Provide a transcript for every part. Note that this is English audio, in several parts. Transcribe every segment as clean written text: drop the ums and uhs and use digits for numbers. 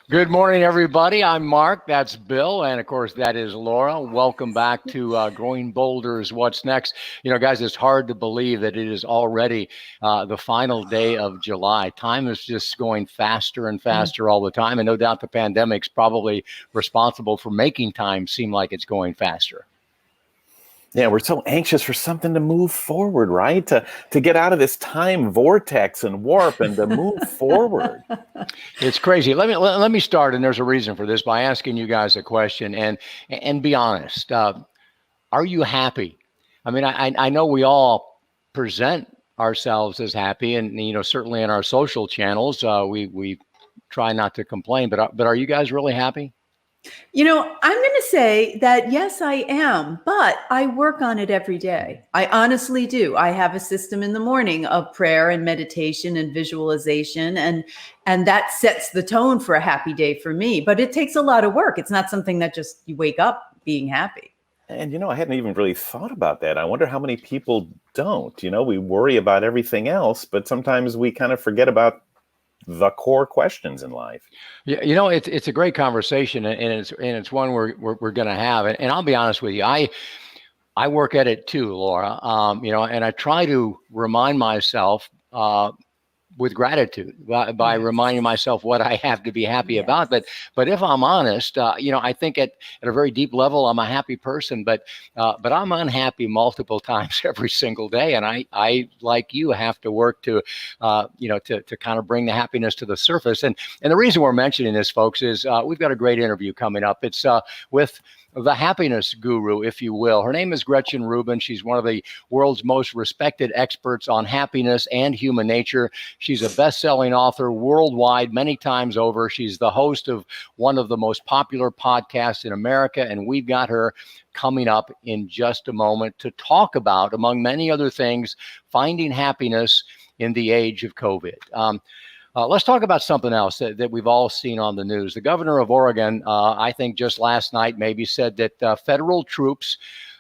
Good morning, everybody. I'm Mark. That's Bill. And of course, that is Laura. Welcome back to Growing Boulders. What's next? You know, guys, it's hard to believe that it is already the final day of July. Time is just going faster and faster all the time. And no doubt the pandemic's probably responsible for making time seem like it's going faster. Yeah, we're so anxious for something to move forward, right? To get out of this time vortex and warp and to move forward. It's crazy. Let me start, and there's a reason for this, by asking you guys a question and be honest. Are you happy? I mean, I know we all present ourselves as happy, and you know, certainly in our social channels, we try not to complain. But are you guys really happy? You know, I'm going to say that, yes, I am, but I work on it every day. I honestly do. I have a system in the morning of prayer and meditation and visualization, and that sets the tone for a happy day for me. But it takes a lot of work. It's not something that just you wake up being happy. And, you know, I hadn't even really thought about that. I wonder how many people don't. You know, we worry about everything else, but sometimes we kind of forget about the core questions in life. Yeah, you know, it's a great conversation, and it's one we're going to have. And I'll be honest with you, I work at it too, Laura. You know, and I try to remind myself with gratitude by reminding myself what I have to be happy about. But if I'm honest, you know, I think at a very deep level, I'm a happy person, but I'm unhappy multiple times every single day. And I like you, have to work to, you know, to kind of bring the happiness to the surface. And the reason we're mentioning this, folks, is we've got a great interview coming up. It's with the happiness guru, if you will. Her name is Gretchen Rubin. She's one of the world's most respected experts on happiness and human nature. She's a best-selling author worldwide many times over. She's the host of one of the most popular podcasts in America, and we've got her coming up in just a moment to talk about, among many other things, finding happiness in the age of COVID. Let's talk about something else that we've all seen on the news. The governor of Oregon, I think just last night maybe, said that federal troops,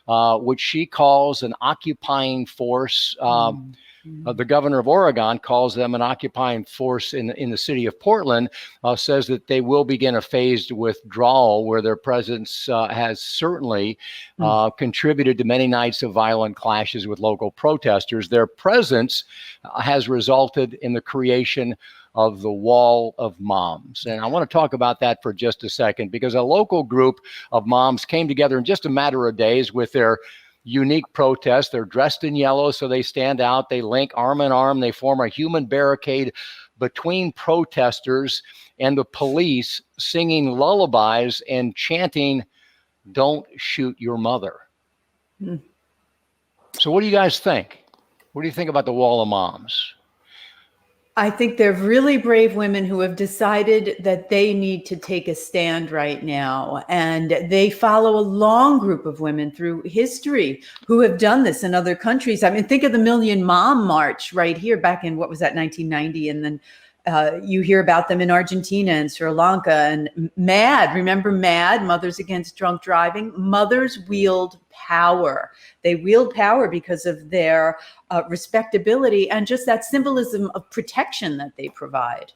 which she calls an occupying force, the governor of Oregon calls them an occupying force in the city of Portland, says that they will begin a phased withdrawal where their presence has certainly contributed to many nights of violent clashes with local protesters. Their presence has resulted in the creation of the Wall of Moms. And I want to talk about that for just a second, because a local group of moms came together in just a matter of days with their unique protest. They're dressed in yellow, so they stand out. They link arm in arm. They form a human barricade between protesters and the police, singing lullabies and chanting, "Don't shoot your mother." So what do you guys think? What do you think about the Wall of Moms? I think they're really brave women who have decided that they need to take a stand right now. And they follow a long group of women through history who have done this in other countries. I mean, think of the Million Mom March right here back in, what was that, 1990? And then you hear about them in Argentina and Sri Lanka. And MAD, remember MAD, Mothers Against Drunk Driving? Mothers wield power. They wield power because of their respectability and just that symbolism of protection that they provide.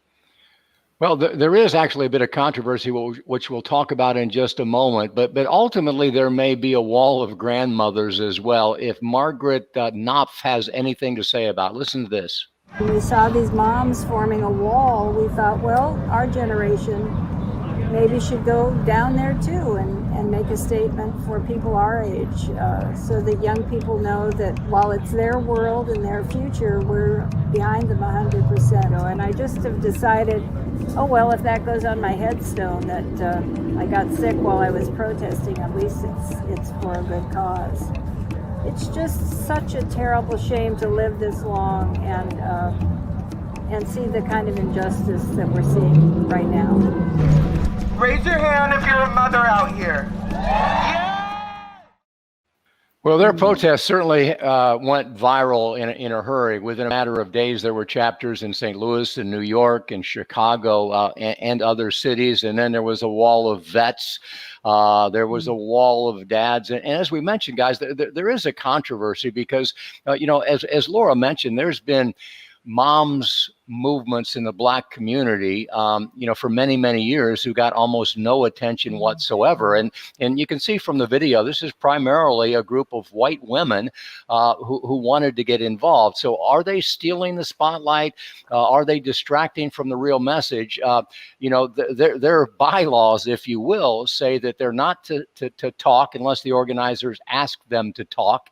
Well, there is actually a bit of controversy, which we'll talk about in just a moment. But ultimately, there may be a wall of grandmothers as well. If Margaret Knopf has anything to say about it, listen to this. When we saw these moms forming a wall, we thought, well, our generation maybe should go down there too and make a statement for people our age, so that young people know that while it's their world and their future, we're behind them 100%. And I just have decided, oh well, if that goes on my headstone that I got sick while I was protesting, at least it's for a good cause. It's just such a terrible shame to live this long and see the kind of injustice that we're seeing right now. Raise your hand if you're a mother out here. Yeah! Well, their protest certainly went viral in a hurry. Within a matter of days, there were chapters in St. Louis and New York and Chicago and other cities. And then there was a wall of vets. There was a wall of dads. And as we mentioned, guys, there is a controversy because, you know, as Laura mentioned, there's been moms movements in the Black community, for many, many years, who got almost no attention whatsoever. And you can see from the video, this is primarily a group of white women who wanted to get involved. So are they stealing the spotlight? Are they distracting from the real message? Their bylaws, if you will, say that they're not to talk unless the organizers ask them to talk.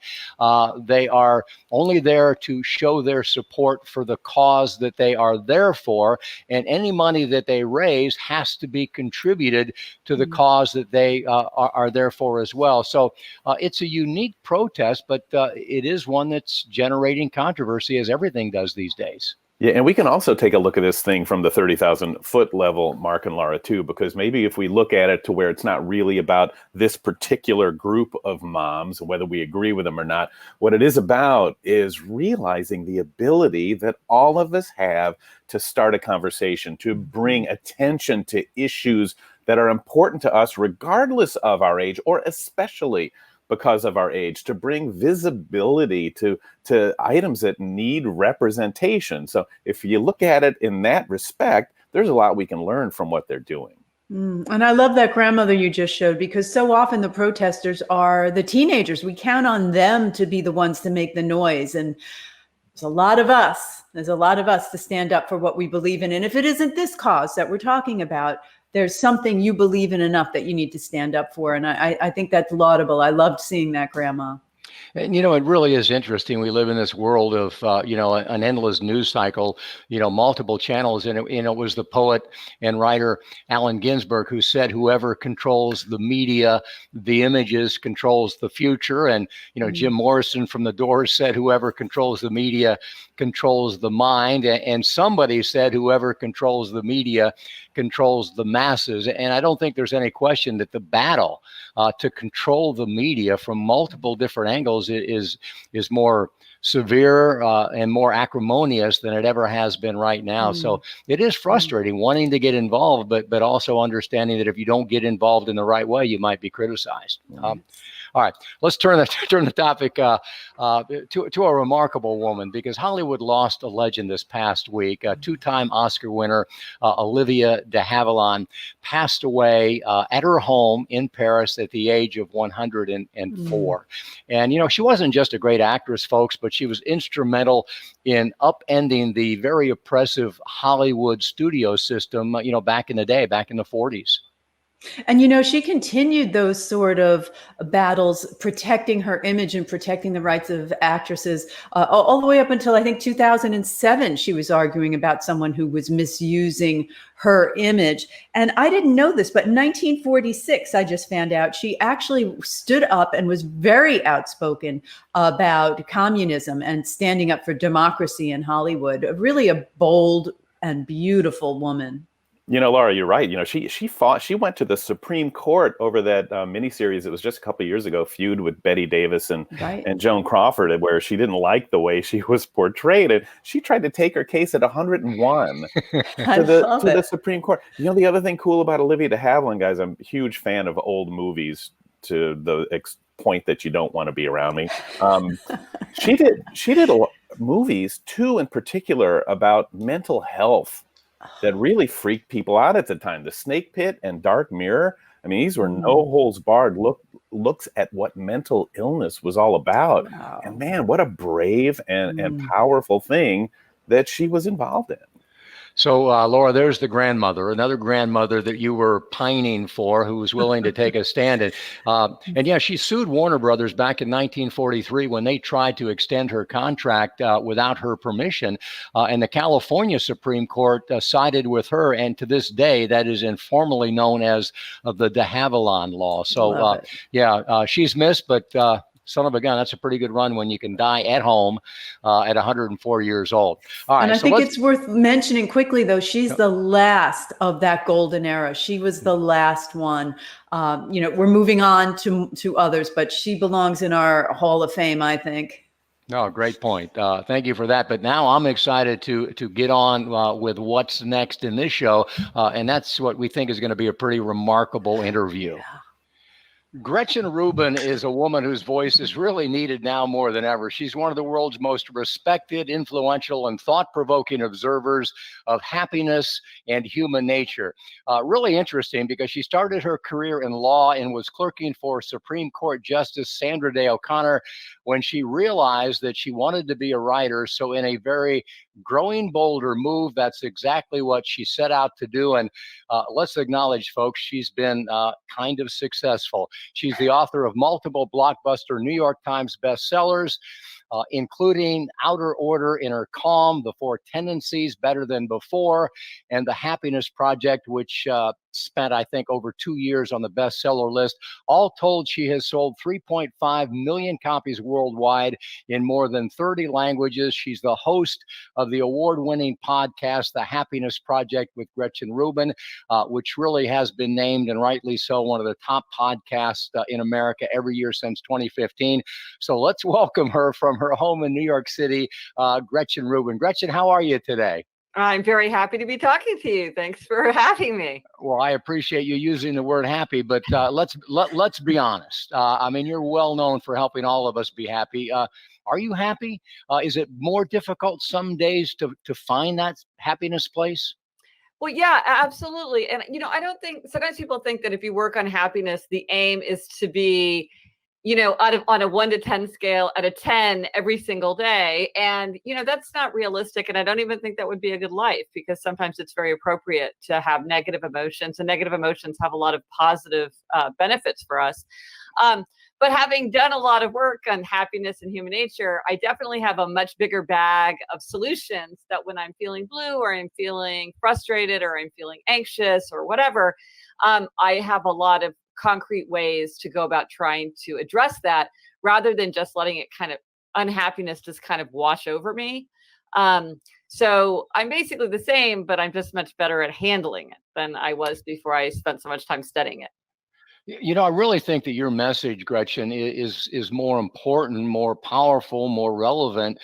They are only there to show their support for the cause that they are there for, and any money that they raise has to be contributed to the cause that they are there for as well. So it's a unique protest, but it is one that's generating controversy, as everything does these days. Yeah, and we can also take a look at this thing from the 30,000-foot level, Mark and Laura, too, because maybe if we look at it to where it's not really about this particular group of moms, whether we agree with them or not, what it is about is realizing the ability that all of us have to start a conversation, to bring attention to issues that are important to us, regardless of our age, or especially because of our age, to bring visibility to items that need representation. So if you look at it in that respect, there's a lot we can learn from what they're doing. And I love that grandmother you just showed, because so often the protesters are the teenagers. We count on them to be the ones to make the noise. And there's a lot of us to stand up for what we believe in. And if it isn't this cause that we're talking about, there's something you believe in enough that you need to stand up for. And I think that's laudable. I loved seeing that, Grandma. And, it really is interesting. We live in this world of, an endless news cycle, multiple channels. And it was the poet and writer Allen Ginsberg who said, whoever controls the media, the images, controls the future. And, Jim Morrison from The Doors said, whoever controls the media controls the mind. And somebody said, whoever controls the media controls the masses. And I don't think there's any question that the battle to control the media from multiple different angles is more severe and more acrimonious than it ever has been right now. So it is frustrating wanting to get involved, but also understanding that if you don't get involved in the right way, you might be criticized. All right, let's turn the topic to a remarkable woman, because Hollywood lost a legend this past week. Two-time Oscar winner Olivia De Havilland passed away at her home in Paris at the age of 104. And, she wasn't just a great actress, folks, but she was instrumental in upending the very oppressive Hollywood studio system, back in the day, back in the 40s. And, she continued those sort of battles, protecting her image and protecting the rights of actresses all the way up until, I think, 2007. She was arguing about someone who was misusing her image. And I didn't know this, but in 1946, I just found out, she actually stood up and was very outspoken about communism and standing up for democracy in Hollywood. Really a bold and beautiful woman. Laura, you're right. She went to the Supreme Court over that miniseries. It was just a couple of years ago, Feud with Bette Davis and Joan Crawford, where she didn't like the way she was portrayed. And she tried to take her case at 101 to the Supreme Court. The other thing cool about Olivia De Havilland, guys, I'm a huge fan of old movies to the point that you don't want to be around me. She did a lot of movies, two in particular, about mental health that really freaked people out at the time. The Snake Pit and Dark Mirror. I mean, these were no holds barred looks at what mental illness was all about. Wow. And man, what a brave and powerful thing that she was involved in. So, Laura, there's the grandmother, another grandmother that you were pining for, who was willing to take a stand. And yeah, she sued Warner Brothers back in 1943 when they tried to extend her contract without her permission. And the California Supreme Court sided with her. And to this day, that is informally known as the De Havilland law. So, she's missed, but son of a gun, that's a pretty good run when you can die at home at 104 years old. All right, and I think it's worth mentioning quickly, though, she's the last of that golden era. She was the last one. We're moving on to others, but she belongs in our Hall of Fame, I think. No, great point. Thank you for that. But now I'm excited to get on with what's next in this show. And that's what we think is going to be a pretty remarkable interview. Gretchen Rubin is a woman whose voice is really needed now more than ever. She's one of the world's most respected, influential, and thought-provoking observers of happiness and human nature. Really interesting because she started her career in law and was clerking for Supreme Court Justice Sandra Day O'Connor when she realized that she wanted to be a writer. So in a very growing bolder move, that's exactly what she set out to do. And let's acknowledge, folks, she's been kind of successful. She's the author of multiple blockbuster New York Times bestsellers, including Outer Order, Inner Calm, The Four Tendencies, Better Than Before, and The Happiness Project, which spent, I think, over 2 years on the bestseller list. All told, she has sold 3.5 million copies worldwide in more than 30 languages. She's the host of the award-winning podcast, The Happiness Project with Gretchen Rubin, which really has been named, and rightly so, one of the top podcasts in America every year since 2015. So let's welcome her from her home in New York City, Gretchen Rubin. Gretchen, how are you today? I'm very happy to be talking to you. Thanks for having me. Well, I appreciate you using the word happy, but let's be honest. I mean, you're well known for helping all of us be happy. Are you happy? Is it more difficult some days to find that happiness place? Well, yeah, absolutely. And, I don't think sometimes people think that if you work on happiness, the aim is to be, on a 1 to 10 scale at a 10 every single day. And, that's not realistic. And I don't even think that would be a good life, because sometimes it's very appropriate to have negative emotions, and negative emotions have a lot of positive benefits for us. But having done a lot of work on happiness and human nature, I definitely have a much bigger bag of solutions that when I'm feeling blue, or I'm feeling frustrated, or I'm feeling anxious, or whatever, I have a lot of concrete ways to go about trying to address that, rather than just letting it unhappiness just kind of wash over me. So I'm basically the same, but I'm just much better at handling it than I was before I spent so much time studying it. I really think that your message, Gretchen, is more important, more powerful, more relevant,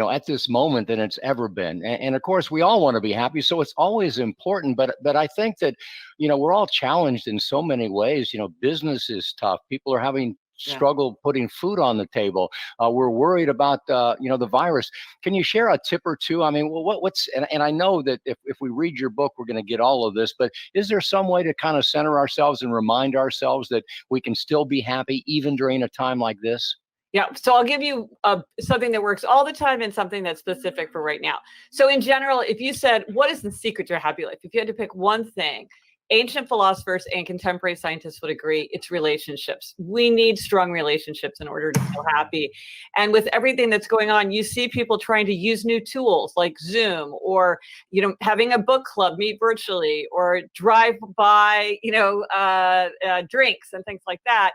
at this moment than it's ever been. And of course, we all want to be happy, so it's always important. But I think that, we're all challenged in so many ways. Business is tough. People are having struggle putting food on the table. We're worried about, the virus. Can you share a tip or two? I mean, what's, and I know that if we read your book, we're going to get all of this, but is there some way to kind of center ourselves and remind ourselves that we can still be happy even during a time like this? Yeah. So I'll give you something that works all the time and something that's specific for right now. So in general, if you said, what is the secret to a happy life? If you had to pick one thing, ancient philosophers and contemporary scientists would agree, it's relationships. We need strong relationships in order to feel happy. And with everything that's going on, you see people trying to use new tools like Zoom, or, having a book club, meet virtually, or drive by, drinks and things like that.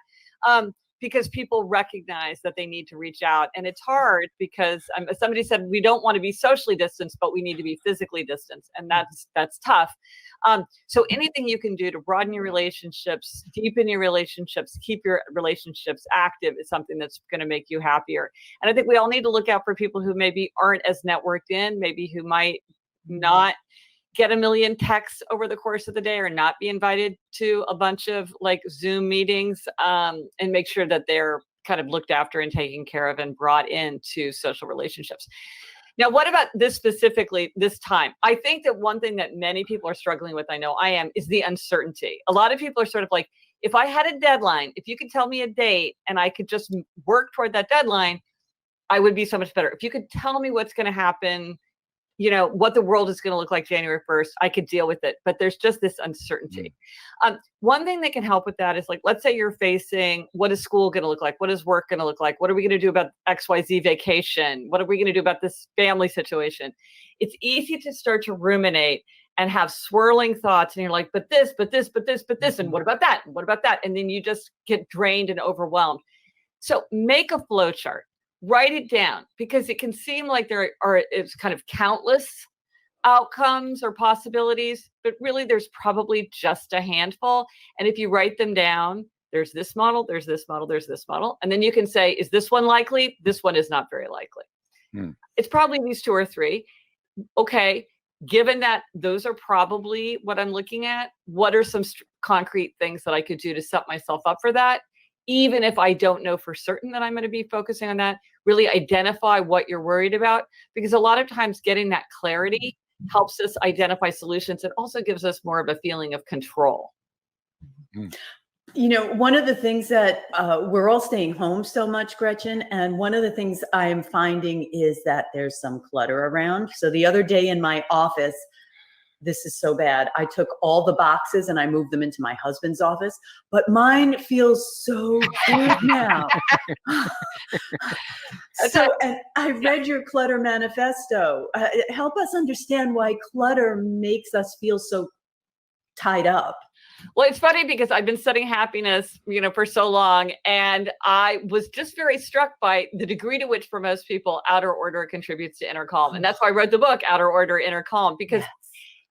Because people recognize that they need to reach out. And it's hard because somebody said, we don't want to be socially distanced, but we need to be physically distanced. And that's tough. So anything you can do to broaden your relationships, deepen your relationships, keep your relationships active is something that's going to make you happier. And I think we all need to look out for people who maybe aren't as networked in, maybe who might not get a million texts over the course of the day, or not be invited to a bunch of Zoom meetings, and make sure that they're kind of looked after and taken care of and brought into social relationships. Now, what about this specifically this time? I think that one thing that many people are struggling with, I know I am, is the uncertainty. A lot of people are sort of like, if I had a deadline, if you could tell me a date and I could just work toward that deadline, I would be so much better. If you could tell me what's going to happen, what the world is going to look like January 1st, I could deal with it. But there's just this uncertainty. One thing that can help with that is, let's say you're facing, what is school going to look like? What is work going to look like? What are we going to do about XYZ vacation? What are we going to do about this family situation? It's easy to start to ruminate and have swirling thoughts. And you're like, but this, and what about that? And what about that? And then you just get drained and overwhelmed. So make a flow chart. Write it down, because it can seem like it's kind of countless outcomes or possibilities, but really there's probably just a handful. And if you write them down, there's this model, there's this model, there's this model. And then you can say, is this one likely? This one is not very likely. It's probably these 2 or 3. Okay. Given that those are probably what I'm looking at, what are some concrete things that I could do to set myself up for that? even if I don't know for certain that I'm going to be focusing on that. Really identify what you're worried about, because a lot of times getting that clarity helps us identify solutions. It also gives us more of a feeling of control. You know, one of the things that we're all staying home so much, Gretchen, and one of the things I am finding is that there's some clutter around. So the other day in my office, this is so bad, I took all the boxes and I moved them into my husband's office, but mine feels so good now. So, and I read your clutter manifesto. Help us understand why clutter makes us feel so tied up. Well, it's funny because I've been studying happiness, for so long, and I was just very struck by the degree to which, for most people, outer order contributes to inner calm. And that's why I wrote the book, Outer Order, Inner Calm, because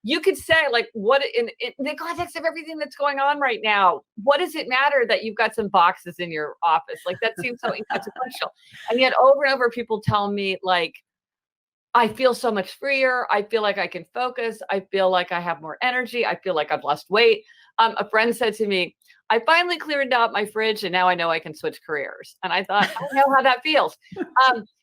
you could say, like, what in the context of everything that's going on right now, what does it matter that you've got some boxes in your office? Like, that seems so inconsequential. And yet over and over, people tell me, like, I feel so much freer. I feel like I can focus. I feel like I have more energy. I feel like I've lost weight. A friend said to me, I finally cleared out my fridge and now I know I can switch careers. And I thought, I don't know how that feels.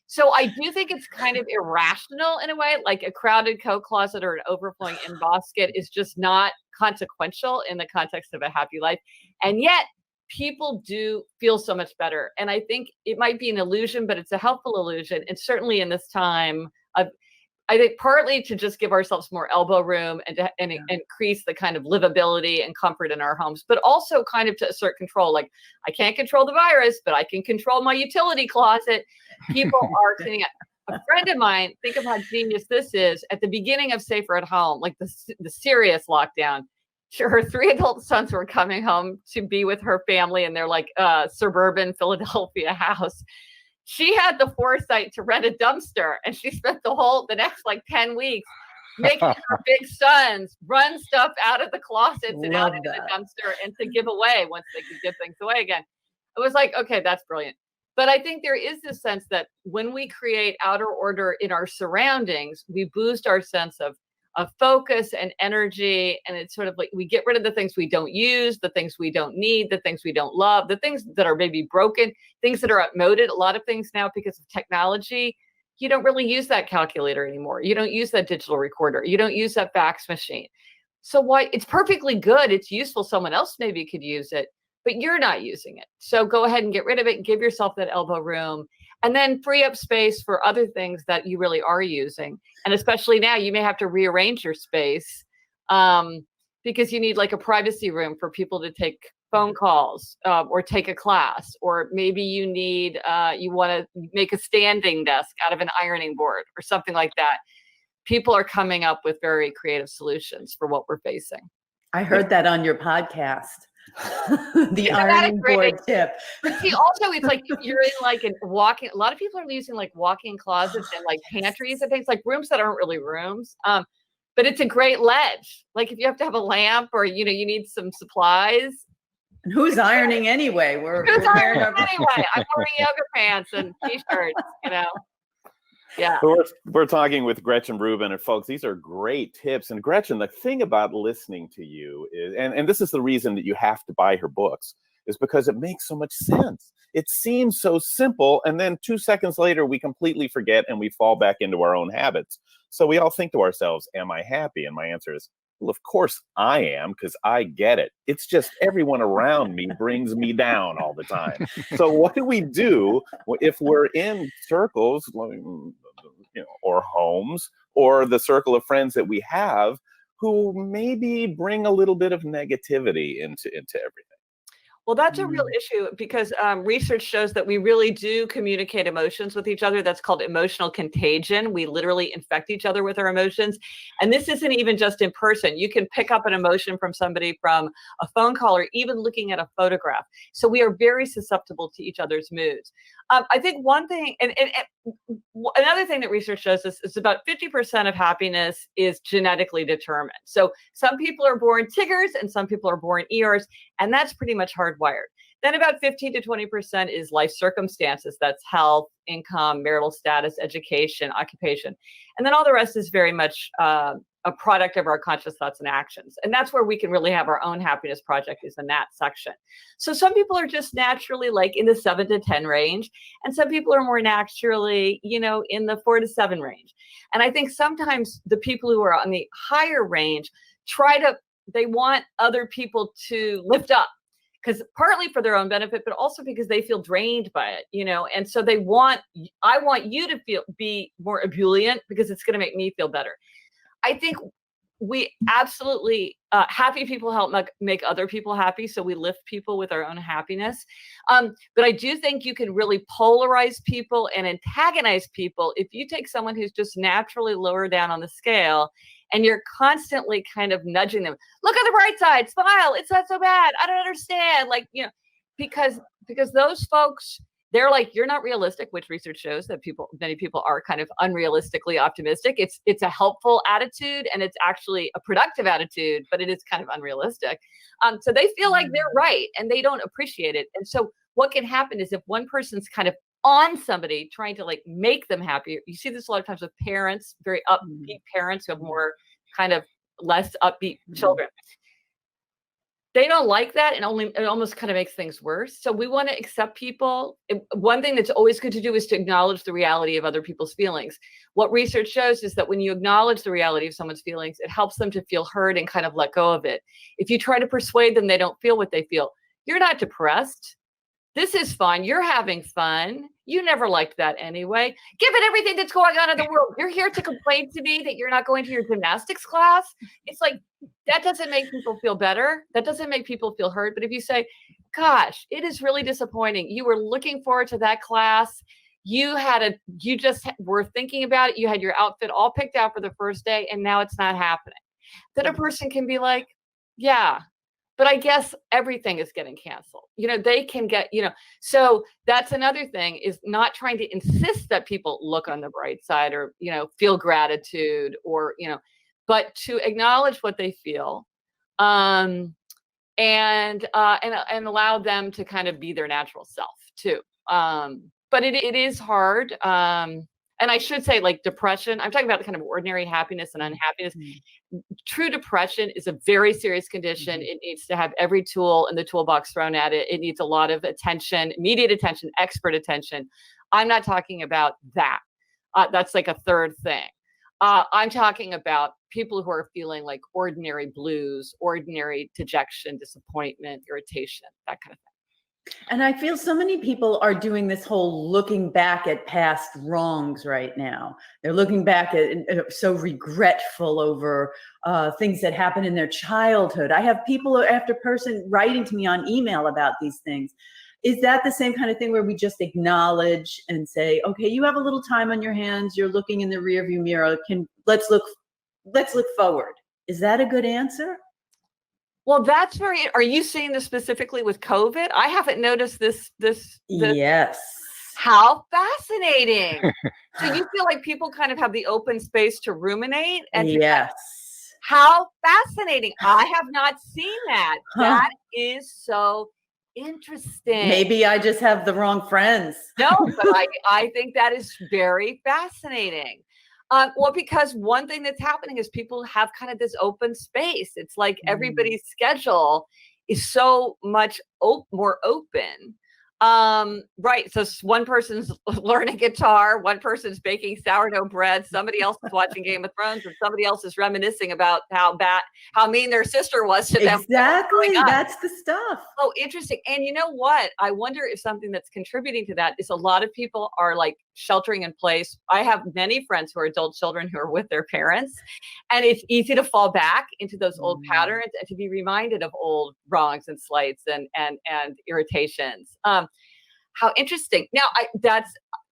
So I do think it's kind of irrational in a way, like a crowded coat closet or an overflowing in basket is just not consequential in the context of a happy life. And yet people do feel so much better. And I think it might be an illusion, but it's a helpful illusion. And certainly in this time of, I think partly to just give ourselves more elbow room and to increase the kind of livability and comfort in our homes, but also kind of to assert control. Like, I can't control the virus, but I can control my utility closet. People are cleaning up. A friend of mine, think of how genius this is, at the beginning of Safer at Home, like the serious lockdown, her 3 adult sons were coming home to be with her family in their like suburban Philadelphia house. She had the foresight to rent a dumpster, and she spent the next like 10 weeks making her big sons run stuff out of the closets and out into the dumpster and to give away once they could give things away again. It was like, okay, that's brilliant. But I think there is this sense that when we create outer order in our surroundings, we boost our sense of focus and energy. And it's sort of like we get rid of the things we don't use, the things we don't need, the things we don't love, the things that are maybe broken, things that are outmoded. A lot of things now, because of technology, you don't really use that calculator anymore. You don't use that digital recorder. You don't use that fax machine. So why? It's perfectly good. It's useful. Someone else maybe could use it, but you're not using it. So go ahead and get rid of it and give yourself that elbow room, and then free up space for other things that you really are using. And especially now, you may have to rearrange your space because you need like a privacy room for people to take phone calls or take a class, or maybe you need, you want to make a standing desk out of an ironing board or something like that. People are coming up with very creative solutions for what we're facing. I heard that on your podcast. The ironing board tip. But see, also it's like you're in like a lot of people are using like walk-in closets and like pantries and things, like rooms that aren't really rooms. But it's a great ledge. Like if you have to have a lamp or you need some supplies. And who's ironing anyway? Who's ironing anyway? I'm wearing yoga pants and t-shirts, Yeah. We're talking with Gretchen Rubin, and folks, these are great tips. And Gretchen, the thing about listening to you is, and this is the reason that you have to buy her books, is because it makes so much sense. It seems so simple, and then 2 seconds later, we completely forget and we fall back into our own habits. So we all think to ourselves, am I happy? And my answer is, well, of course I am, because I get it. It's just everyone around me brings me down all the time. So what do we do if we're in circles, or homes, or the circle of friends that we have who maybe bring a little bit of negativity into everything? Well, that's a real issue because research shows that we really do communicate emotions with each other. That's called emotional contagion. We literally infect each other with our emotions. And this isn't even just in person. You can pick up an emotion from somebody from a phone call or even looking at a photograph. So we are very susceptible to each other's moods. I think one thing, and another thing that research shows us is about 50% of happiness is genetically determined. So some people are born Tiggers and some people are born Eeyores, and that's pretty much hardwired. Then about 15 to 20% is life circumstances. That's health, income, marital status, education, occupation. And then all the rest is very much a product of our conscious thoughts and actions. And that's where we can really have our own happiness project, is in that section. So some people are just naturally like in the 7 to 10 range, and some people are more naturally, in the 4 to 7 range. And I think sometimes the people who are on the higher range they want other people to lift up, because partly for their own benefit, but also because they feel drained by it, and so I want you to be more ebullient because it's going to make me feel better. I think we absolutely, happy people help make other people happy. So we lift people with our own happiness. But I do think you can really polarize people and antagonize people if you take someone who's just naturally lower down on the scale and you're constantly kind of nudging them. Look at the bright side, smile. It's not so bad. I don't understand. Because those folks, they're like, you're not realistic, which research shows that many people are kind of unrealistically optimistic. It's a helpful attitude, and it's actually a productive attitude, but it is kind of unrealistic. So they feel like they're right, and they don't appreciate it. And so what can happen is if one person's kind of on somebody trying to like make them happy, you see this a lot of times with parents, very upbeat parents who have more kind of less upbeat children. They don't like that, and it almost kind of makes things worse. So we want to accept people. One thing that's always good to do is to acknowledge the reality of other people's feelings. What research shows is that when you acknowledge the reality of someone's feelings, it helps them to feel heard and kind of let go of it. If you try to persuade them they don't feel what they feel, you're not depressed. This is fun. You're having fun. You never liked that anyway. Give it everything that's going on in the world. You're here to complain to me that you're not going to your gymnastics class. It's like, that doesn't make people feel better. That doesn't make people feel heard. But if you say, gosh, it is really disappointing. You were looking forward to that class. You just were thinking about it. You had your outfit all picked out for the first day, and now it's not happening. Then a person can be like, yeah, but I guess everything is getting canceled. They can get, so that's another thing, is not trying to insist that people look on the bright side or, feel gratitude or, but to acknowledge what they feel, and allow them to kind of be their natural self too. But it is hard. And I should say, like depression, I'm talking about the kind of ordinary happiness and unhappiness. True depression is a very serious condition. It needs to have every tool in the toolbox thrown at it. It needs a lot of attention, immediate attention, expert attention. I'm not talking about that. That's like a third thing. I'm talking about people who are feeling like ordinary blues, ordinary dejection, disappointment, irritation, that kind of thing. And I feel so many people are doing this whole looking back at past wrongs right now. They're looking back at so regretful over things that happened in their childhood. I have people after person writing to me on email about these things. Is that the same kind of thing where we just acknowledge and say, okay, you have a little time on your hands. You're looking in the rearview mirror. Let's look forward. Is that a good answer? Well, that's are you seeing this specifically with COVID? I haven't noticed this. Yes. How fascinating. So you feel like people kind of have the open space to ruminate? And yes. How fascinating. I have not seen that. That is so interesting. Maybe I just have the wrong friends. No, but I think that is very fascinating. Well, because one thing that's happening is people have kind of this open space. It's like everybody's schedule is so much more open. Right. So one person's learning guitar, one person's baking sourdough bread, somebody else is watching Game of Thrones, and somebody else is reminiscing about how mean their sister was to them. Exactly. That's the stuff. Oh, interesting. And you know what? I wonder if something that's contributing to that is a lot of people are like sheltering in place. I have many friends who are adult children who are with their parents, and it's easy to fall back into those old patterns and to be reminded of old wrongs and slights and irritations. How interesting. Now,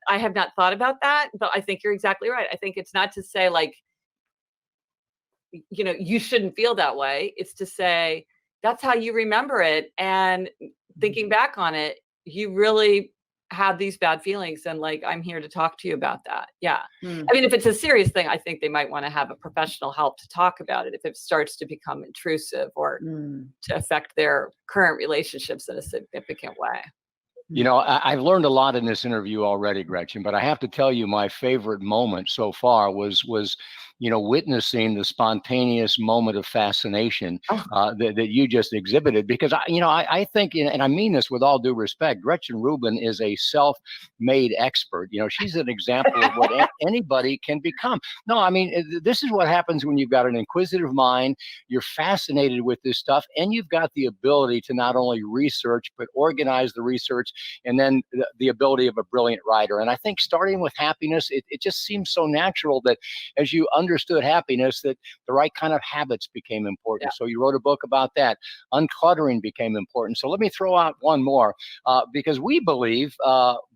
I have not thought about that, but I think you're exactly right. I think it's not to say like, you shouldn't feel that way. It's to say that's how you remember it, and thinking back on it, you really have these bad feelings, and like, I'm here to talk to you about that. Yeah. Mm. I mean, if it's a serious thing, I think they might want to have a professional help to talk about it if it starts to become intrusive or to affect their current relationships in a significant way. You know, I've learned a lot in this interview already, Gretchen, but I have to tell you, my favorite moment so far was witnessing the spontaneous moment of fascination that you just exhibited. Because I think, and I mean this with all due respect, Gretchen Rubin is a self-made expert. She's an example of what anybody can become. No, I mean, this is what happens when you've got an inquisitive mind. You're fascinated with this stuff, and you've got the ability to not only research but organize the research, and then the ability of a brilliant writer. And I think starting with happiness, it just seems so natural that as you understood happiness, that the right kind of habits became important. Yeah. So you wrote a book about that. Uncluttering became important. So let me throw out one more, because we believe,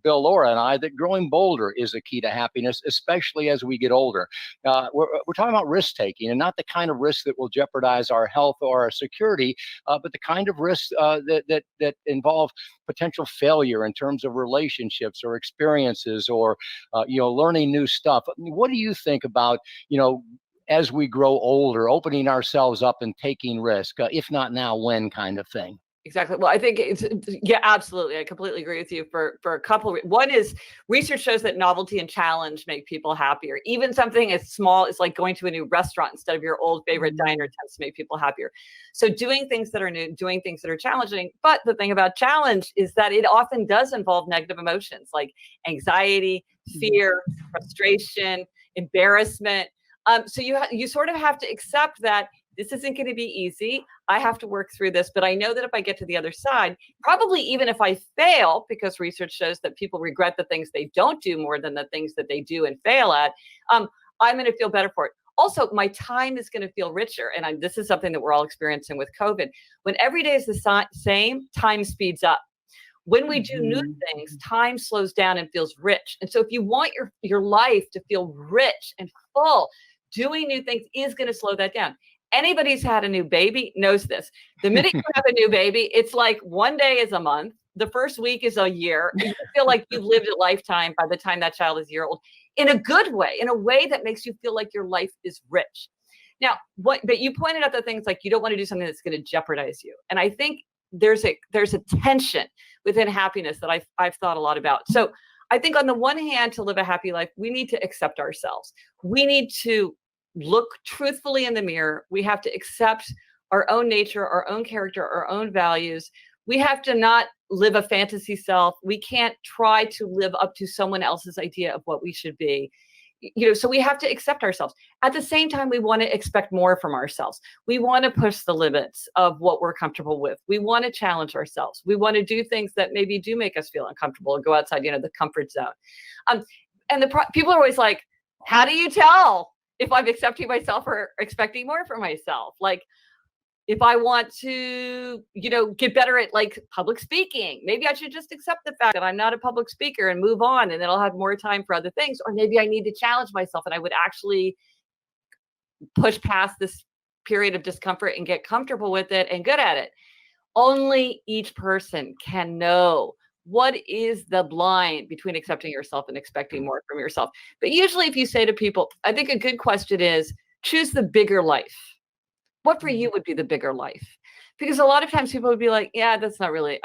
Bill, Laura, and I, that growing bolder is a key to happiness, especially as we get older. We're talking about risk-taking, and not the kind of risk that will jeopardize our health or our security, but the kind of risks that involve potential failure in terms of relationships or experiences or, learning new stuff. What do you think about, as we grow older, opening ourselves up and taking risk, if not now, when kind of thing? Exactly. Well, I think yeah, absolutely. I completely agree with you for a couple. One is research shows that novelty and challenge make people happier. Even something as small as like going to a new restaurant instead of your old favorite diner tends to make people happier. So doing things that are new, doing things that are challenging. But the thing about challenge is that it often does involve negative emotions like anxiety, fear, frustration, embarrassment. So you sort of have to accept that this isn't going to be easy. I have to work through this, but I know that if I get to the other side, probably even if I fail, because research shows that people regret the things they don't do more than the things that they do and fail at, I'm going to feel better for it. Also, my time is going to feel richer. And this is something that we're all experiencing with COVID. When every day is the same, time speeds up. When we do new things, time slows down and feels rich. And so if you want your life to feel rich and full, doing new things is going to slow that down. Anybody who's had a new baby knows this. The minute you have a new baby, it's like one day is a month. The first week is a year. You feel like you've lived a lifetime by the time that child is a year old, in a good way, in a way that makes you feel like your life is rich. Now, but you pointed out the things like you don't want to do something that's going to jeopardize you. And I think there's a tension within happiness that I've thought a lot about. So I think on the one hand, to live a happy life, we need to accept ourselves. We need to look truthfully in the mirror. We have to accept our own nature, our own character, our own values. We have to not live a fantasy self. We can't try to live up to someone else's idea of what we should be. So we have to accept ourselves. At the same time, we want to expect more from ourselves. We want to push the limits of what we're comfortable with. We want to challenge ourselves. We want to do things that maybe do make us feel uncomfortable and go outside, the comfort zone. And people are always like, how do you tell if I'm accepting myself or expecting more from myself? Like, if I want to, get better at like public speaking, maybe I should just accept the fact that I'm not a public speaker and move on, and then I'll have more time for other things. Or maybe I need to challenge myself and I would actually push past this period of discomfort and get comfortable with it and good at it. Only each person can know what is the line between accepting yourself and expecting more from yourself. But usually if you say to people, I think a good question is, choose the bigger life. What for you would be the bigger life? Because a lot of times people would be like, yeah, that's not really,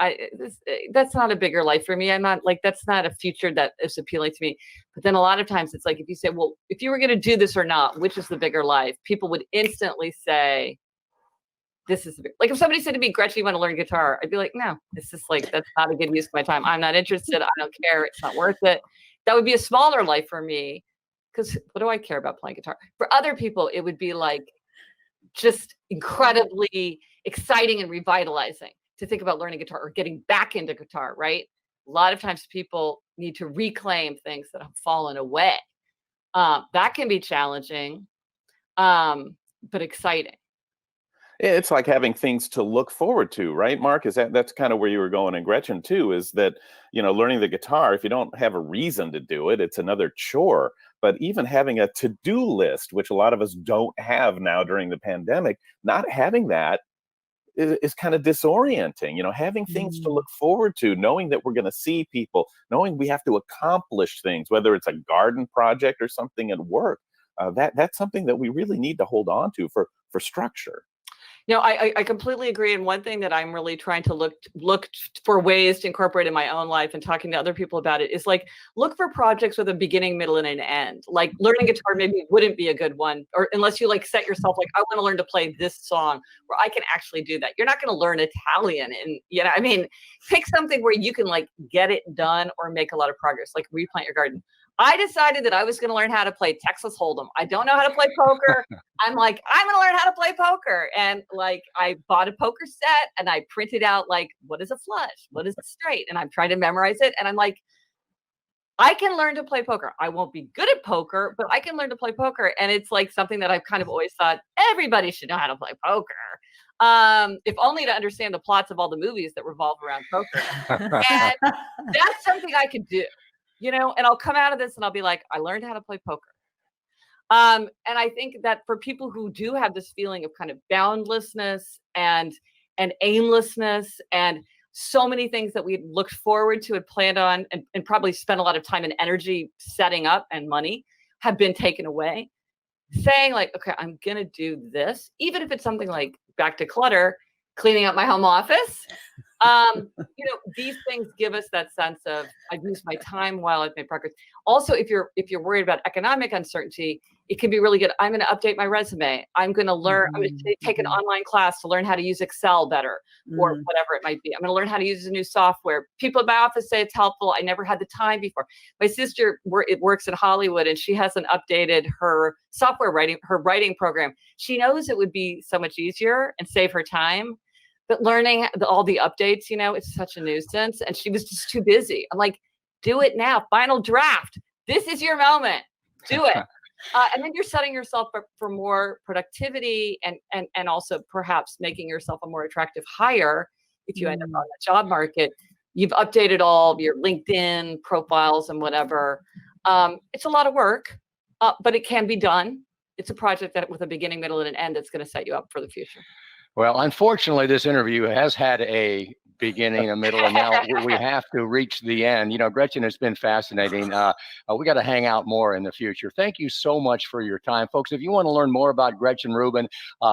that's not a bigger life for me. I'm not like, that's not a future that is appealing to me. But then a lot of times it's like, if you say, well, if you were going to do this or not, which is the bigger life? People would instantly say, this is like, if somebody said to me, Gretchen, you want to learn guitar? I'd be like, no, this is like, that's not a good use of my time. I'm not interested. I don't care. It's not worth it. That would be a smaller life for me. Because what do I care about playing guitar? For other people, it would be like just incredibly exciting and revitalizing to think about learning guitar or getting back into guitar, right? A lot of times people need to reclaim things that have fallen away. That can be challenging, but exciting. It's like having things to look forward to, right, Mark? That's kind of where you were going, and Gretchen too, is that, learning the guitar, if you don't have a reason to do it, it's another chore. But even having a to-do list, which a lot of us don't have now during the pandemic, not having that is kind of disorienting. You know, having things to look forward to, knowing that we're going to see people, knowing we have to accomplish things, whether it's a garden project or something at work. That's something that we really need to hold on to for structure. No, I completely agree. And one thing that I'm really trying to look for ways to incorporate in my own life and talking to other people about it is like, look for projects with a beginning, middle, and an end. Like learning guitar maybe wouldn't be a good one, or unless you like set yourself like, I want to learn to play this song where I can actually do that. You're not going to learn Italian, and I mean, pick something where you can like get it done or make a lot of progress, like replant your garden. I decided that I was going to learn how to play Texas Hold'em. I don't know how to play poker. I'm like, I'm going to learn how to play poker. And like, I bought a poker set and I printed out like, what is a flush? What is a straight? And I'm trying to memorize it. And I'm like, I can learn to play poker. I won't be good at poker, but I can learn to play poker. And it's like something that I've kind of always thought everybody should know how to play poker. If only to understand the plots of all the movies that revolve around poker. And that's something I could do. You know, and I'll come out of this and I'll be like, I learned how to play poker. And I think that for people who do have this feeling of kind of boundlessness and aimlessness and so many things that we looked forward to and planned on and probably spent a lot of time and energy setting up and money have been taken away, saying like, okay, I'm going to do this, even if it's something like back to clutter, cleaning up my home office. You know, these things give us that sense of I've used my time while I've made progress. Also, if you're worried about economic uncertainty, it can be really good. I'm going to update my resume. I'm going to learn. I'm going to take an online class to learn how to use Excel better, or whatever it might be. I'm going to learn how to use a new software. People in my office say it's helpful. I never had the time before. My sister works in Hollywood, and she hasn't updated her writing program. She knows it would be so much easier and save her time. But learning all the updates, you know, it's such a nuisance. And she was just too busy. I'm like, do it now. Final draft. This is your moment. Do it. And then you're setting yourself up for more productivity and also perhaps making yourself a more attractive hire if you end up on the job market. You've updated all of your LinkedIn profiles and whatever. It's a lot of work, but it can be done. It's a project that with a beginning, middle, and an end that's going to set you up for the future. Well, unfortunately, this interview has had a beginning, a middle, and now we have to reach the end. You know, Gretchen, it's been fascinating. We got to hang out more in the future. Thank you so much for your time, folks. If you want to learn more about Gretchen Rubin,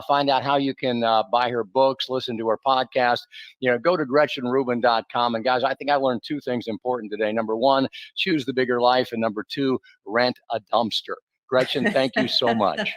find out how you can buy her books, listen to her podcast, you know, go to GretchenRubin.com. And guys, I think I learned two things important today. Number one, choose the bigger life. And number two, rent a dumpster. Gretchen, thank you so much.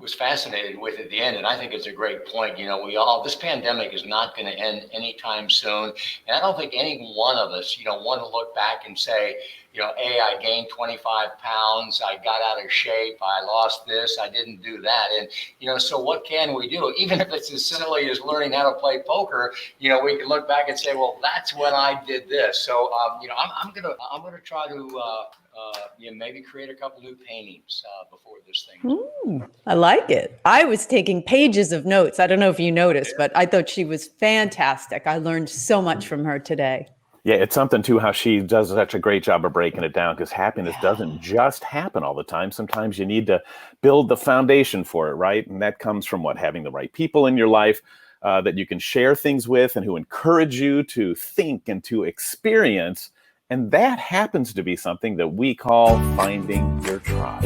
Was fascinated with at the end, and I think it's a great point. You know, this pandemic is not going to end anytime soon, and I don't think any one of us, you know, want to look back and say, you know, hey, I gained 25 pounds, I got out of shape, I lost this, I didn't do that, and you know, so what can we do? Even if it's as silly as learning how to play poker, you know, we can look back and say, well, that's when I did this. So, you know, I'm gonna try to. You know, maybe create a couple new paintings before this thing. I like it. I was taking pages of notes. I don't know if you noticed, but I thought she was fantastic. I learned so much from her today. Yeah, it's something too how she does such a great job of breaking it down, because happiness doesn't just happen all the time. Sometimes you need to build the foundation for it, right? And that comes from having the right people in your life that you can share things with and who encourage you to think and to experience. And that happens to be something that we call finding your tribe.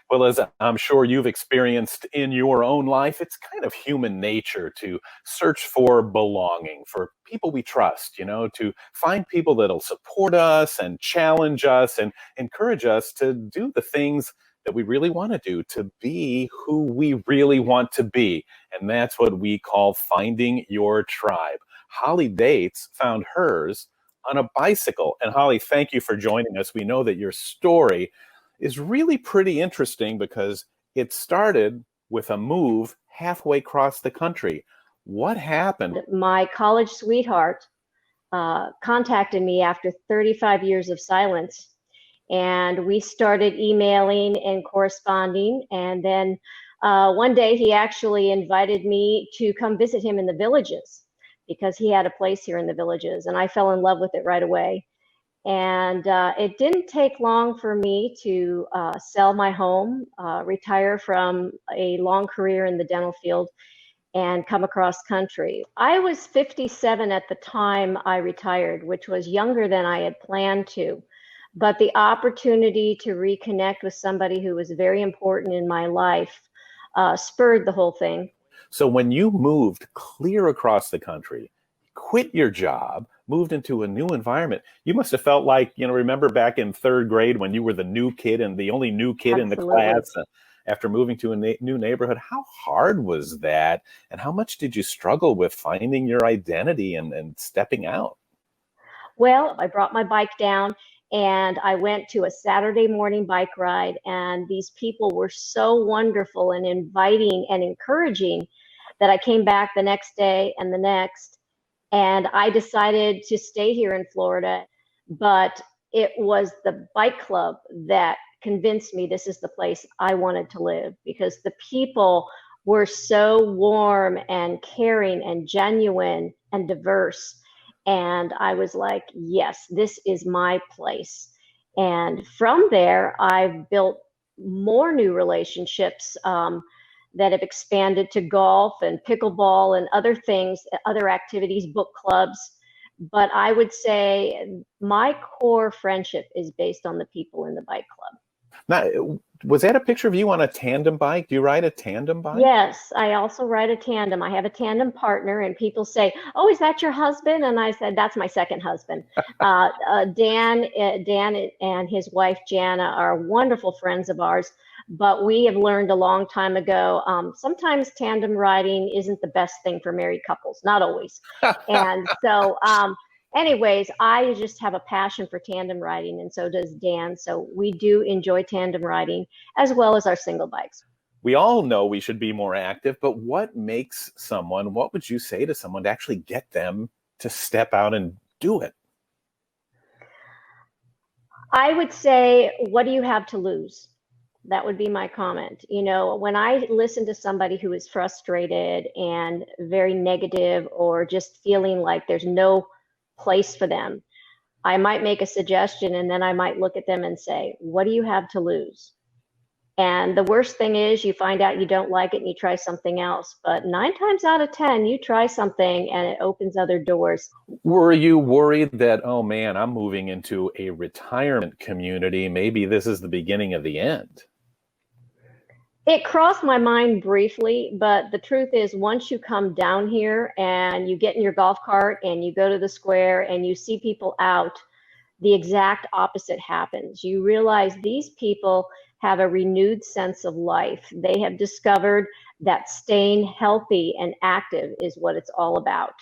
Well, as I'm sure you've experienced in your own life, it's kind of human nature to search for belonging, for people we trust, you know, to find people that'll support us and challenge us and encourage us to do the things that we really want to do, to be who we really want to be. And that's what we call finding your tribe. Holly Dates found hers on a bicycle. And Holly, thank you for joining us. We know that your story is really pretty interesting because it started with a move halfway across the country. What happened? My college sweetheart contacted me after 35 years of silence. And we started emailing and corresponding. And then one day he actually invited me to come visit him in the Villages because he had a place here in the Villages. And I fell in love with it right away. And it didn't take long for me to sell my home, retire from a long career in the dental field, and come across country. I was 57 at the time I retired, which was younger than I had planned to. But the opportunity to reconnect with somebody who was very important in my life spurred the whole thing. So when you moved clear across the country, quit your job, moved into a new environment, you must have felt like, remember back in third grade when you were the new kid and the only new kid in the class after moving to a new neighborhood. How hard was that? And how much did you struggle with finding your identity and stepping out? Well, I brought my bike down and I went to a Saturday morning bike ride, and these people were so wonderful and inviting and encouraging that I came back the next day and the next, and I decided to stay here in Florida. But it was the bike club that convinced me this is the place I wanted to live, because the people were so warm and caring and genuine and diverse. And I was like, yes, this is my place. And from there, I've built more new relationships that have expanded to golf and pickleball and other things, other activities, book clubs. But I would say my core friendship is based on the people in the bike club. Now, was that a picture of you on a tandem bike? Do you ride a tandem bike? Yes, I also ride a tandem. I have a tandem partner, and people say, "Oh, is that your husband?" And I said, "That's my second husband." Dan and his wife Jana are wonderful friends of ours. But we have learned a long time ago, sometimes tandem riding isn't the best thing for married couples, not always. And so anyways, I just have a passion for tandem riding, and so does Dan. So we do enjoy tandem riding as well as our single bikes. We all know we should be more active, but what would you say to someone to actually get them to step out and do it? I would say, what do you have to lose? That would be my comment. When I listen to somebody who is frustrated and very negative, or just feeling like there's no place for them, I might make a suggestion, and then I might look at them and say, what do you have to lose? And the worst thing is you find out you don't like it and you try something else. But 9 times out of 10, you try something and it opens other doors. Were you worried that, oh man, I'm moving into a retirement community, maybe this is the beginning of the end? It crossed my mind briefly, but the truth is, once you come down here and you get in your golf cart and you go to the square and you see people out, the exact opposite happens. You realize these people have a renewed sense of life. They have discovered that staying healthy and active is what it's all about.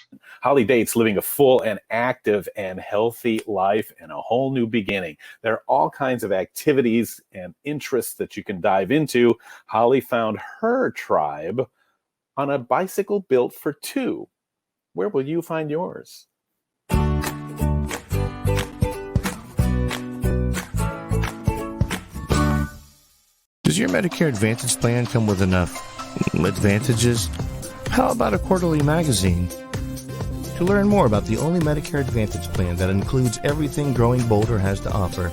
Holly dates living a full and active and healthy life and a whole new beginning. There are all kinds of activities and interests that you can dive into. Holly found her tribe on a bicycle built for two. Where will you find yours? Does your Medicare Advantage plan come with enough advantages? How about a quarterly magazine? To learn more about the only Medicare Advantage plan that includes everything Growing Boulder has to offer,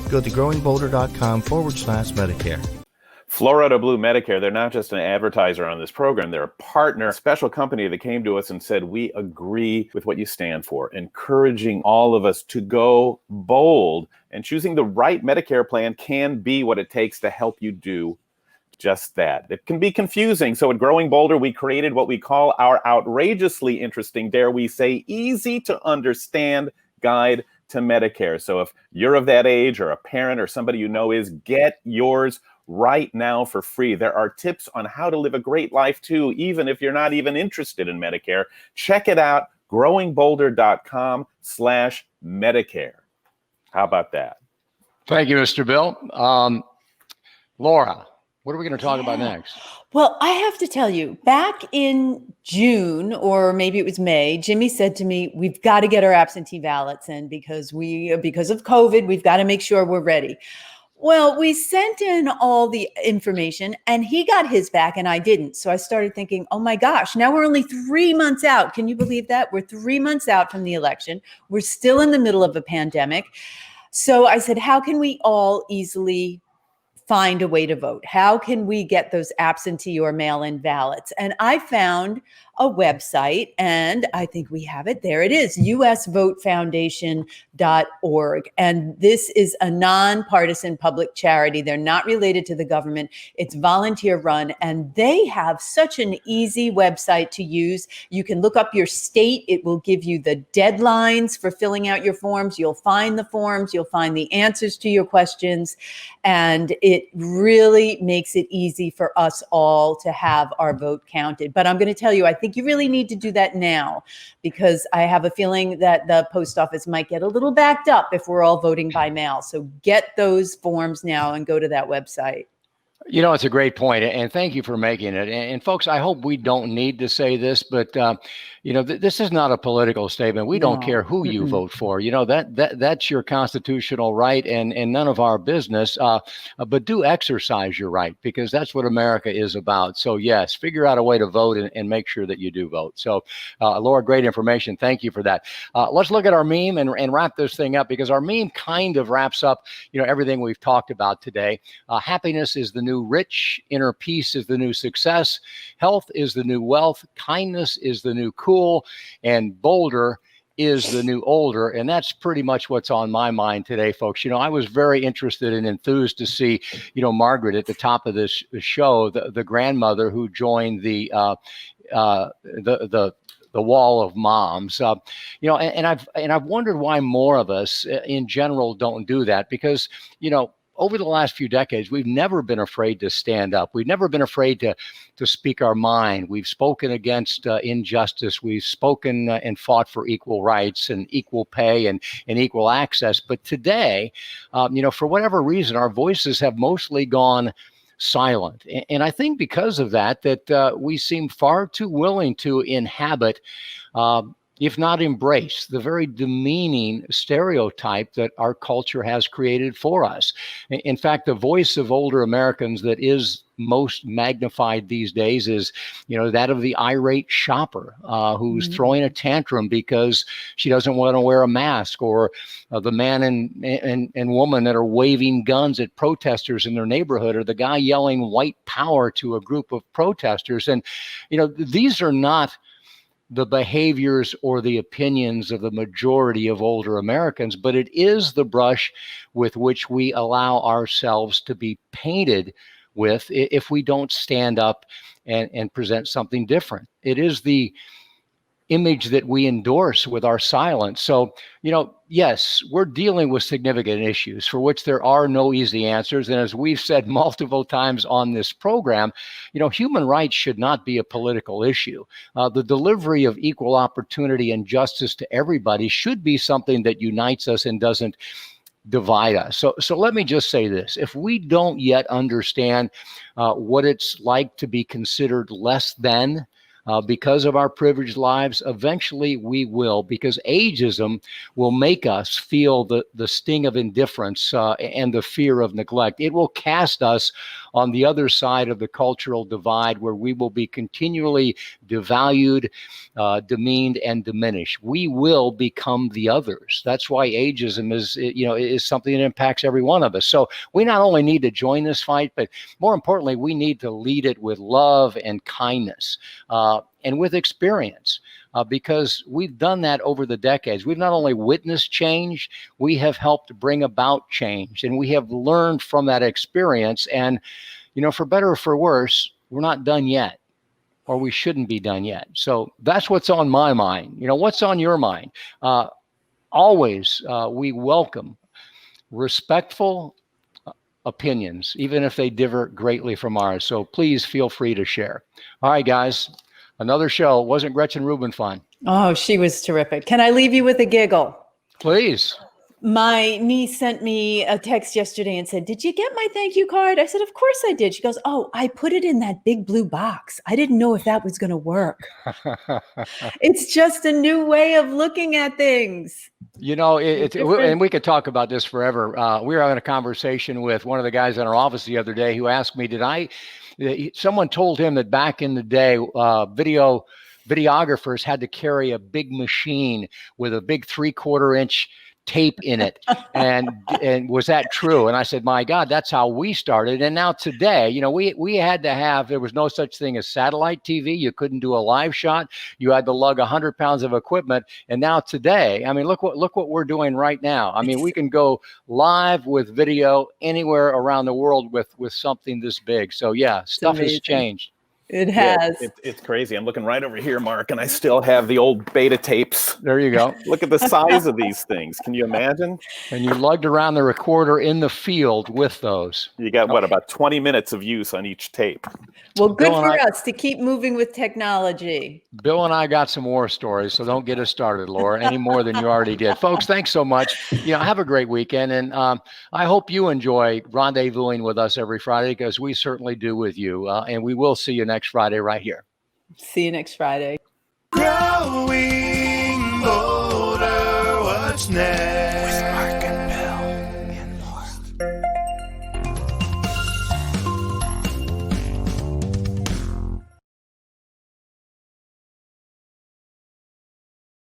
go to growingboulder.com/Medicare. Florida Blue Medicare, they're not just an advertiser on this program, they're a partner, a special company that came to us and said, we agree with what you stand for, encouraging all of us to go bold, and choosing the right Medicare plan can be what it takes to help you do just that. It can be confusing. So at Growing Boulder, we created what we call our outrageously interesting, dare we say, easy to understand guide to Medicare. So if you're of that age, or a parent or somebody you know is, get yours right now for free. There are tips on how to live a great life too, even if you're not even interested in Medicare. Check it out, growingboulder.com/Medicare. How about that? Thank you, Mr. Bill. Laura, what are we going to talk about next? Well, I have to tell you, back in June, or maybe it was May, Jimmy said to me, we've got to get our absentee ballots in because of COVID, we've got to make sure we're ready. Well, we sent in all the information and he got his back and I didn't. So I started thinking, oh my gosh, now we're only 3 months out. Can you believe that? We're 3 months out from the election. We're still in the middle of a pandemic. So I said, how can we all easily find a way to vote? How can we get those absentee or mail-in ballots? And I found a website, and I think we have it. There it is, usvotefoundation.org. And this is a nonpartisan public charity. They're not related to the government. It's volunteer run, and they have such an easy website to use. You can look up your state. It will give you the deadlines for filling out your forms. You'll find the forms. You'll find the answers to your questions. And it really makes it easy for us all to have our vote counted. But I'm going to tell you, I think you really need to do that now, because I have a feeling that the post office might get a little backed up if we're all voting by mail. So get those forms now and go to that website. You know, it's a great point, and thank you for making it. And folks, I hope we don't need to say this, but you know, this is not a political statement. We don't care who you vote for. You know, that's your constitutional right, and none of our business. But do exercise your right, because that's what America is about. So yes, figure out a way to vote and make sure that you do vote. So, Laura, great information. Thank you for that. Let's look at our meme and wrap this thing up, because our meme kind of wraps up, you know, everything we've talked about today. Happiness is the new rich, inner peace is the new success, health is the new wealth, kindness is the new cool, and bolder is the new older. And that's pretty much what's on my mind today, folks. You know, I was very interested and enthused to see, you know, Margaret at the top of this show, the grandmother who joined the wall of moms, you know, and I've wondered why more of us in general don't do that, because, you know, over the last few decades, we've never been afraid to stand up. We've never been afraid to speak our mind. We've spoken against injustice. We've spoken and fought for equal rights and equal pay and equal access. But today, you know, for whatever reason, our voices have mostly gone silent. And I think because of that, we seem far too willing to inhabit, if not embrace, the very demeaning stereotype that our culture has created for us. In fact, the voice of older Americans that is most magnified these days is, you know, that of the irate shopper who's throwing a tantrum because she doesn't want to wear a mask, or the man and woman that are waving guns at protesters in their neighborhood, or the guy yelling white power to a group of protesters. And, you know, these are not the behaviors or the opinions of the majority of older Americans, but it is the brush with which we allow ourselves to be painted with if we don't stand up and present something different. It is the image that we endorse with our silence. So, you know, yes, we're dealing with significant issues for which there are no easy answers. And as we've said multiple times on this program, you know, human rights should not be a political issue. The delivery of equal opportunity and justice to everybody should be something that unites us and doesn't divide us. So let me just say this. If we don't yet understand what it's like to be considered less than, because of our privileged lives, eventually we will, because ageism will make us feel the sting of indifference and the fear of neglect. It will cast us on the other side of the cultural divide, where we will be continually devalued, demeaned, and diminished. We will become the others. That's why ageism is something that impacts every one of us. So we not only need to join this fight, but more importantly, we need to lead it with love and kindness. And with experience, because we've done that over the decades. We've not only witnessed change, we have helped bring about change, and we have learned from that experience. And, you know, for better or for worse, we're not done yet, or we shouldn't be done yet. So that's what's on my mind. You know, what's on your mind? Always, we welcome respectful opinions, even if they differ greatly from ours. So please feel free to share. All right, guys. Another show. Wasn't Gretchen Rubin fun? Oh, she was terrific. Can I leave you with a giggle? Please. My niece sent me a text yesterday and said, "Did you get my thank you card?" I said, "Of course I did." She goes, "Oh, I put it in that big blue box. I didn't know if that was going to work." It's just a new way of looking at things. You know, and we could talk about this forever. We were having a conversation with one of the guys in our office the other day who asked me, someone told him that back in the day, videographers had to carry a big machine with a big 3/4 inch tape in it. And was that true? And I said, my God, that's how we started. And now today, you know, we had to have, there was no such thing as satellite TV. You couldn't do a live shot. You had to lug 100 pounds of equipment. And now today, I mean, look what we're doing right now. I mean, we can go live with video anywhere around the world with something this big. So yeah, stuff has changed. It has. Yeah, it's crazy. I'm looking right over here, Mark, and I still have the old beta tapes. There you go. Look at the size of these things. Can you imagine? And you lugged around the recorder in the field with those. You got about 20 minutes of use on each tape. Well, good for us to keep moving with technology. Bill and I got some war stories, so don't get us started, Laura, any more than you already did. Folks, thanks so much. You know, have a great weekend, and I hope you enjoy rendezvousing with us every Friday, because we certainly do with you, and we will see you next Friday right here. See you next Friday. Growing bolder, what's next?